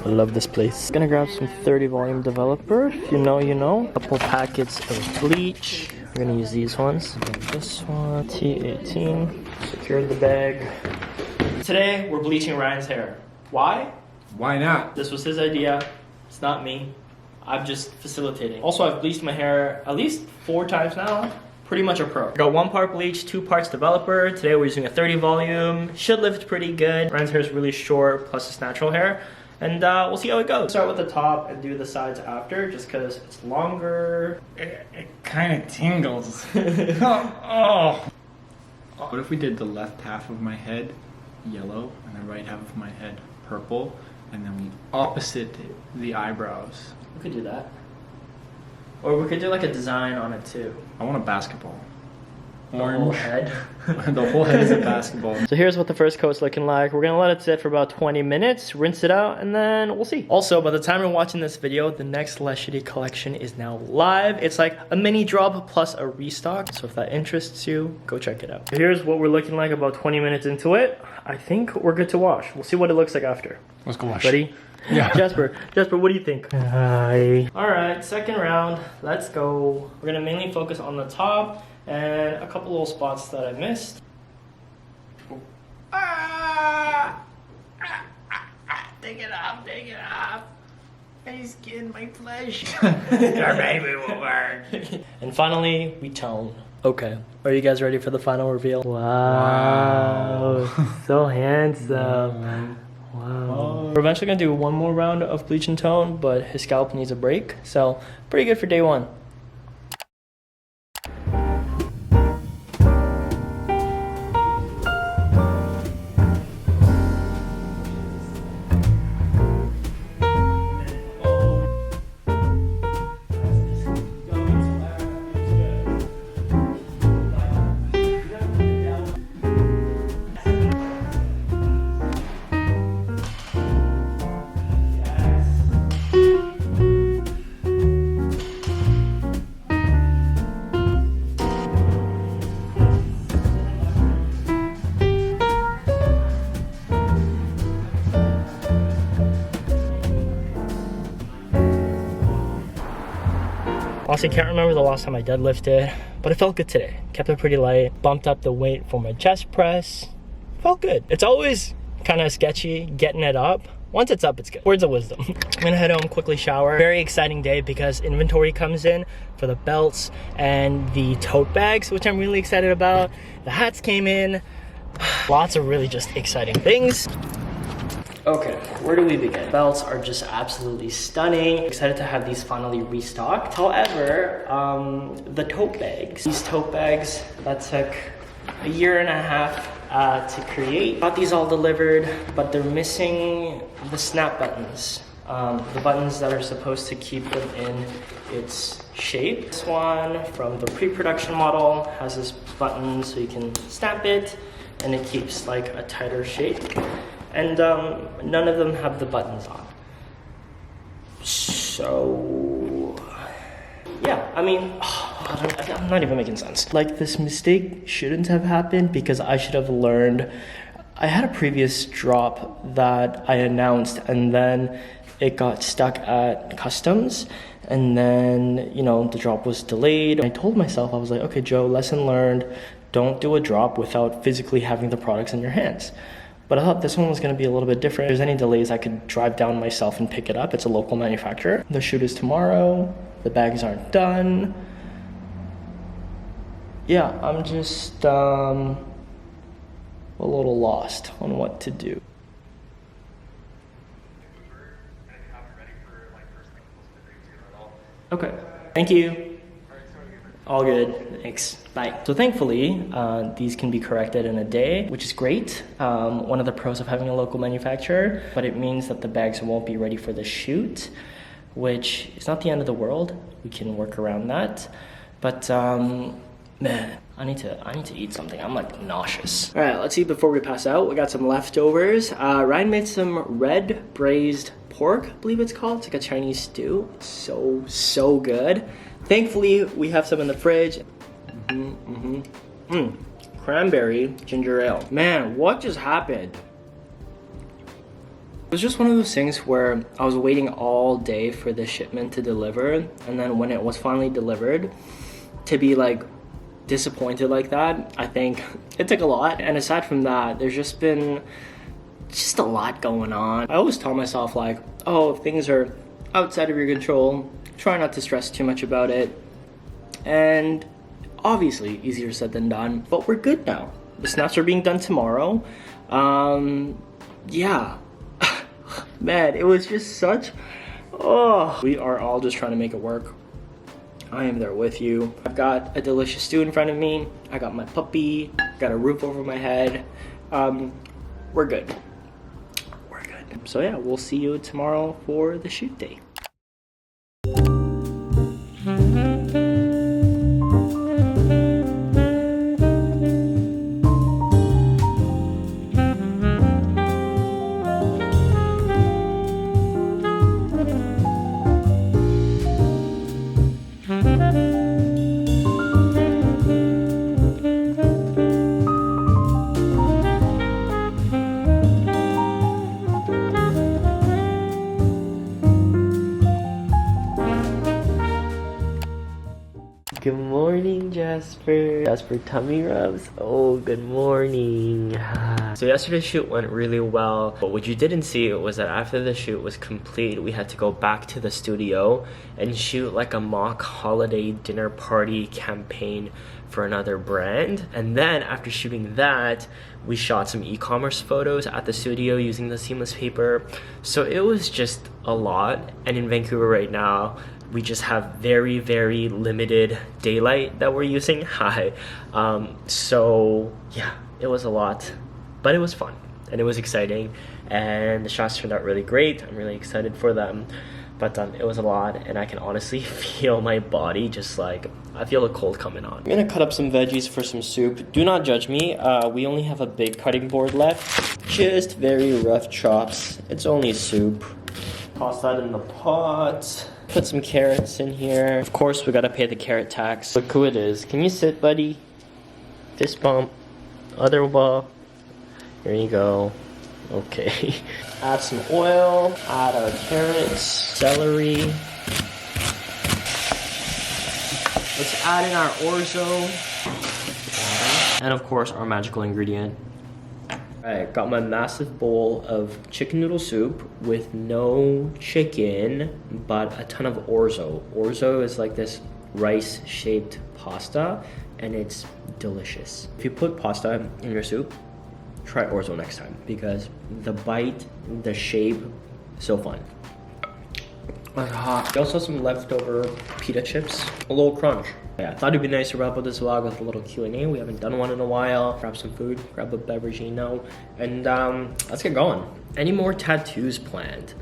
I love this place. Gonna grab some 30 volume developer. If you know, you know. Couple packets of bleach. We're gonna use these ones. This one, T18. Secure the bag. Today, we're bleaching Ryan's hair. Why? Why not? This was his idea. It's not me. I'm just facilitating. Also, I've bleached my hair at least 4 times now. Pretty much a pro. Got 1 part bleach, 2 parts developer. Today we're using a 30 volume. Should lift pretty good. Ryan's hair is really short, plus it's natural hair. And we'll see how it goes. Start with the top and do the sides after, just because it's longer. It kind of tingles. Oh. What if we did the left half of my head yellow and the right half of my head purple, and then we opposite the eyebrows? We could do that. Or we could do like a design on it too. I want a basketball. The whole head. The whole head is a basketball. So here's what the first coat's looking like. We're gonna let it sit for about 20 minutes, rinse it out, and then we'll see. Also, by the time you're watching this video, the next Less Shitty collection is now live. It's like a mini drop plus a restock. So if that interests you, go check it out. Here's what we're looking like about 20 minutes into it. I think we're good to wash. We'll see what it looks like after. Let's go wash. Ready? Yeah. Jasper, what do you think? Hi. All right, second round, let's go. We're gonna mainly focus on the top and a couple little spots that I missed. Take it off, take it off. My skin, my flesh. Your baby will work. And finally, we tone. Okay, are you guys ready for the final reveal? Wow. So handsome. Wow. We're eventually gonna do 1 more round of bleach and tone, but his scalp needs a break, so pretty good for day 1. Honestly, can't remember the last time I deadlifted, but it felt good today. Kept it pretty light, bumped up the weight for my chest press. Felt good. It's always kind of sketchy getting it up. Once it's up, it's good. Words of wisdom. I'm gonna head home, quickly shower. Very exciting day because inventory comes in for the belts and the tote bags, which I'm really excited about. The hats came in. Lots of really just exciting things. Okay, where do we begin? Belts are just absolutely stunning. Excited to have these finally restocked. However, the tote bags. These tote bags, that took a 1.5 years to create. Got these all delivered, but they're missing the snap buttons. The buttons that are supposed to keep them in its shape. This one from the pre-production model has this button so you can snap it and it keeps like a tighter shape. And none of them have the buttons on. So, yeah, I mean, I'm not even making sense. Like, this mistake shouldn't have happened because I should have learned. I had a previous drop that I announced and then it got stuck at customs. And then, you know, the drop was delayed. I told myself, I was like, okay, Joe, lesson learned. Don't do a drop without physically having the products in your hands. But I thought this one was gonna be a little bit different. If there's any delays, I could drive down myself and pick it up. It's a local manufacturer. The shoot is tomorrow. The bags aren't done. Yeah, I'm just a little lost on what to do. Okay, thank you. All good, thanks, bye. So thankfully, these can be corrected in a day, which is great. One of the pros of having a local manufacturer, but it means that the bags won't be ready for the shoot, which is not the end of the world. We can work around that. But man, I need to eat something. I'm like nauseous. All right, let's eat before we pass out. We got some leftovers. Ryan made some red braised pork, I believe it's called. It's like a Chinese stew. So good. Thankfully, we have some in the fridge. Cranberry ginger ale. Man, what just happened? It was just one of those things where I was waiting all day for the shipment to deliver, and then when it was finally delivered, to be like disappointed like that, I think it took a lot. And aside from that, there's just been a lot going on. I always tell myself like, oh, if things are outside of your control, try not to stress too much about it. And obviously easier said than done, but we're good now. The snaps are being done tomorrow. Yeah. Man, it was just such, we are all just trying to make it work. I am there with you. I've got a delicious stew in front of me. I got my puppy, got a roof over my head. We're good. We're good. So yeah, we'll see you tomorrow for the shoot day. Good morning, Jasper. Jasper tummy rubs. Oh, good morning. So yesterday's shoot went really well, but what you didn't see was that after the shoot was complete, we had to go back to the studio and shoot like a mock holiday dinner party campaign for another brand. And then after shooting that, we shot some e-commerce photos at the studio using the seamless paper. So it was just a lot. And in Vancouver right now, we just have very, very limited daylight that we're using. So yeah, it was a lot, but it was fun and it was exciting, and the shots turned out really great. I'm really excited for them, but it was a lot, and I can honestly feel my body just like, I feel a cold coming on. I'm gonna cut up some veggies for some soup. Do not judge me. We only have a big cutting board left. Just very rough chops. It's only soup. Toss that in the pot. Put some carrots in here. Of course, we gotta pay the carrot tax. Look who it is. Can you sit, buddy? Fist bump. Other ball. Here you go. Okay. Add some oil. Add our carrots. Celery. Let's add in our orzo. And of course, our magical ingredient. Alright, got my massive bowl of chicken noodle soup with no chicken, but a ton of orzo. Orzo is like this rice-shaped pasta, and it's delicious. If you put pasta in your soup, try orzo next time, because the bite, the shape, so fun. We also have some leftover pita chips, a little crunch. Yeah, I thought it'd be nice to wrap up this vlog with a little Q&A. We haven't done one in a while. Grab some food, grab a beverage, and let's get going. Any more tattoos planned?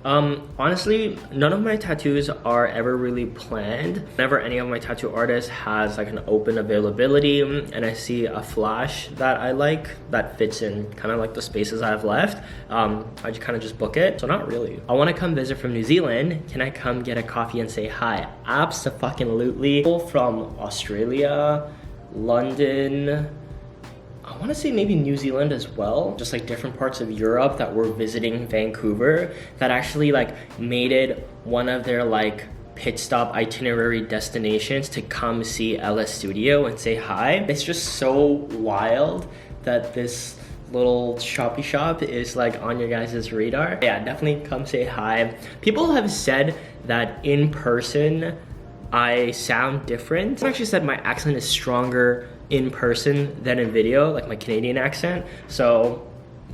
Honestly, none of my tattoos are ever really planned. Whenever any of my tattoo artists has like an open availability and I see a flash that I like that fits in kind of like the spaces I have left, I just kind of just book it. So not really. I want to come visit from New Zealand. Can I come get a coffee and say hi? Abso-fucking-lutely. People from Australia, London, I want to say maybe New Zealand as well, just like different parts of Europe that were visiting Vancouver that actually like made it one of their like pit stop itinerary destinations to come see LS Studio and say hi. It's just so wild that this little shoppy shop is like on your guys' radar. Yeah, definitely come say hi. People have said that in person I sound different. Someone actually said my accent is stronger in person than in video, like my Canadian accent. So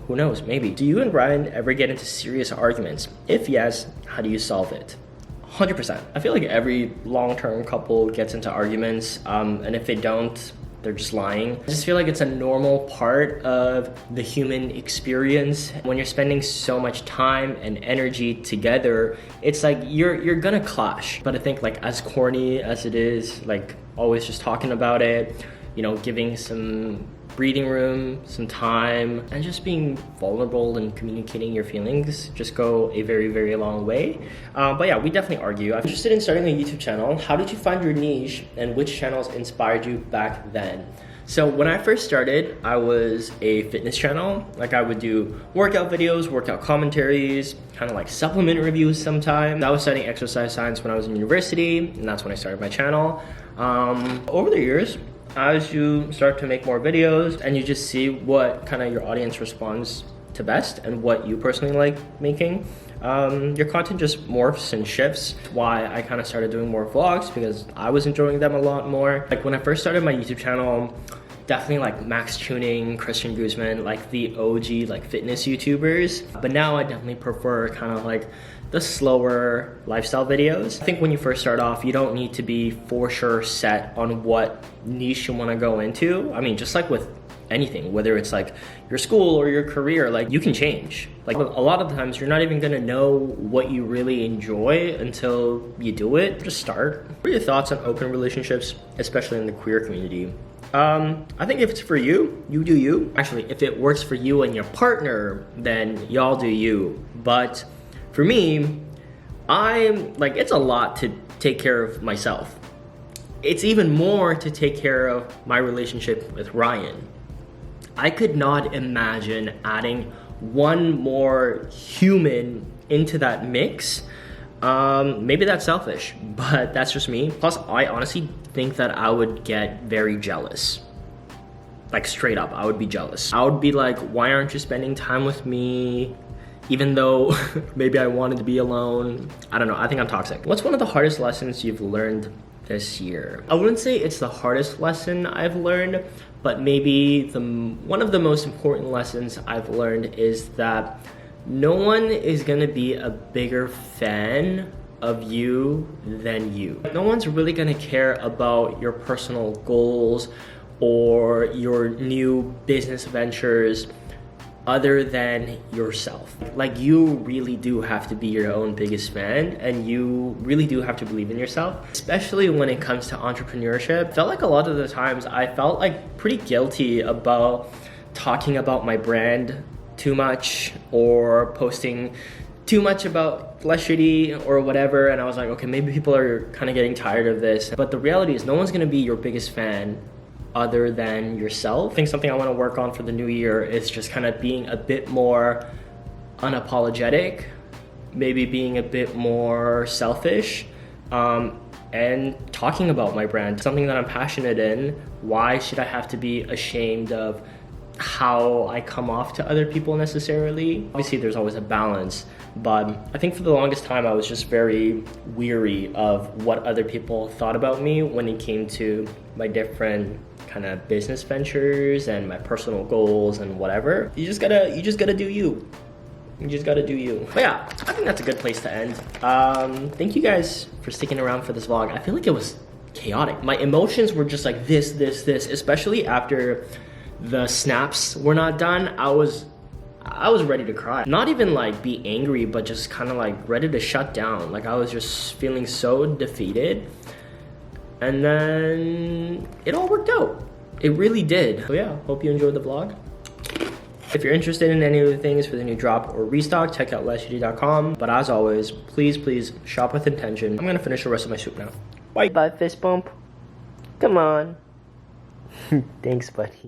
who knows, maybe. Do you and Ryan ever get into serious arguments? If yes, how do you solve it? 100%. I feel like every long-term couple gets into arguments, and if they don't, they're just lying. I just feel like it's a normal part of the human experience. When you're spending so much time and energy together, it's like you're gonna clash. But I think like as corny as it is, like always just talking about it, you know, giving some breathing room, some time, and just being vulnerable and communicating your feelings just go a very, very long way. But yeah, we definitely argue. I'm interested in starting a YouTube channel. How did you find your niche, and which channels inspired you back then? So when I first started, I was a fitness channel. Like I would do workout videos, workout commentaries, kind of like supplement reviews sometimes. I was studying exercise science when I was in university, and that's when I started my channel. Over the years, as you start to make more videos and you just see what kind of your audience responds to best and what you personally like making, your content just morphs and shifts. Why I kind of started doing more vlogs, because I was enjoying them a lot more. Like when I first started my YouTube channel, definitely like Max Tuning, Christian Guzman, like the OG like fitness YouTubers. But now I definitely prefer kind of like the slower lifestyle videos. I think when you first start off, you don't need to be for sure set on what niche you want to go into. I mean, just like with anything, whether it's like your school or your career, like you can change. Like a lot of the times you're not even gonna know what you really enjoy until you do it. Just start. What are your thoughts on open relationships, especially in the queer community? I think if it's for you, you do you. Actually, if it works for you and your partner, then y'all do you. But for me, I'm like, it's a lot to take care of myself. It's even more to take care of my relationship with Ryan. I could not imagine adding one more human into that mix. Maybe that's selfish, but that's just me. Plus, I honestly think that I would get very jealous. Like straight up, I would be jealous. I would be like, why aren't you spending time with me? Even though maybe I wanted to be alone. I don't know, I think I'm toxic. What's one of the hardest lessons you've learned this year? I wouldn't say it's the hardest lesson I've learned, but maybe one of the most important lessons I've learned is that no one is gonna be a bigger fan of you than you. No one's really gonna care about your personal goals or your new business ventures other than yourself. Like you really do have to be your own biggest fan, and you really do have to believe in yourself, especially when it comes to entrepreneurship. I felt like a lot of the times I felt like pretty guilty about talking about my brand too much or posting too much about Fleshity or whatever, and I was like, okay, maybe people are kind of getting tired of this. But the reality is no one's gonna be your biggest fan other than yourself. I think something I want to work on for the new year is just kind of being a bit more unapologetic, maybe being a bit more selfish, and talking about my brand, something that I'm passionate in. Why should I have to be ashamed of how I come off to other people necessarily? Obviously there's always a balance, but I think for the longest time I was just very weary of what other people thought about me when it came to my different kind of business ventures and my personal goals and whatever. You just gotta do you. You just gotta do you. But yeah, I think that's a good place to end. Thank you guys for sticking around for this vlog. I feel like it was chaotic. My emotions were just like this, especially after the snaps were not done. I was ready to cry. Not even like be angry, but just kind of like ready to shut down. Like I was just feeling so defeated. And then it all worked out. It really did. So yeah, hope you enjoyed the vlog. If you're interested in any of the things for the new drop or restock, check out leshity.com. But as always, please shop with intention. I'm gonna finish the rest of my soup now. Bye. Bye, fist bump. Come on. Thanks, buddy.